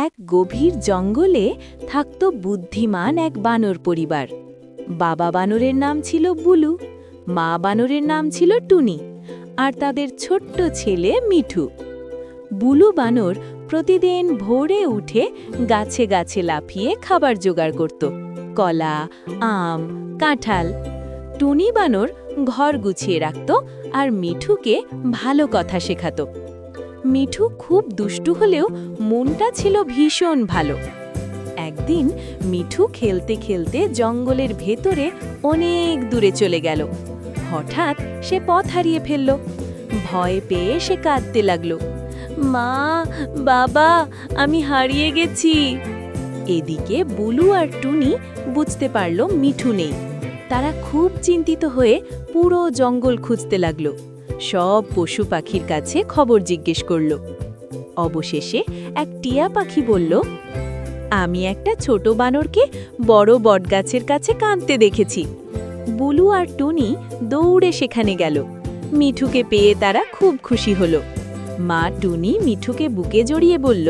এক গভীর জঙ্গলে থাকত বুদ্ধিমান এক বানর পরিবার। বাবা বানরের নাম ছিল বুলু, মা বানরের নাম ছিল টুনি, আর তাদের ছোট্ট ছেলে মিঠু। বুলু বানর প্রতিদিন ভোরে উঠে গাছে গাছে লাফিয়ে খাবার জোগাড় করত, কলা, আম, কাঁঠাল। টুনি বানর ঘর গুছিয়ে রাখত আর মিঠুকে ভালো কথা শেখাত। মিঠু খুব দুষ্টু হলেও মনটা ছিল ভীষণ ভালো। একদিন মিঠু খেলতে খেলতে জঙ্গলের ভেতরে অনেক দূরে চলে গেল। হঠাৎ সে পথ হারিয়ে ফেলল। ভয় পেয়ে সে কাঁদতে লাগল, মা, বাবা, আমি হারিয়ে গেছি। এদিকে বুলু আর টুনি বুঝতে পারল মিঠু নেই। তারা খুব চিন্তিত হয়ে পুরো জঙ্গল খুঁজতে লাগল। সব পশু পাখির কাছে খবর জিজ্ঞেস করল। অবশেষে এক টিয়া পাখি বলল, আমি একটা ছোট বানরকে বড় বটগাছের কাছে কাঁদতে দেখেছি। বুলু আর টুনি দৌড়ে সেখানে গেল। মিঠুকে পেয়ে তারা খুব খুশি হল। মা টুনি মিঠুকে বুকে জড়িয়ে বলল,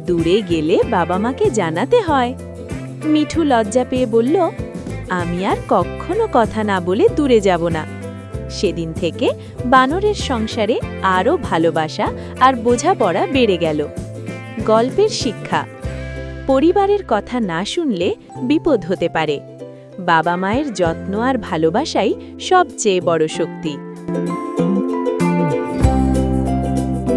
দূরে গেলে বাবা মাকে জানাতে হয়। মিঠু লজ্জা পেয়ে বলল, আমি আর কখনো কথা না বলে দূরে যাব না। সেদিন থেকে বানরের সংসারে আরও ভালোবাসা আর বোঝাপড়া বেড়ে গেল। গল্পের শিক্ষা: পরিবারের কথা না শুনলে বিপদ হতে পারে। বাবা মায়ের যত্ন আর ভালোবাসাই সবচেয়ে বড় শক্তি।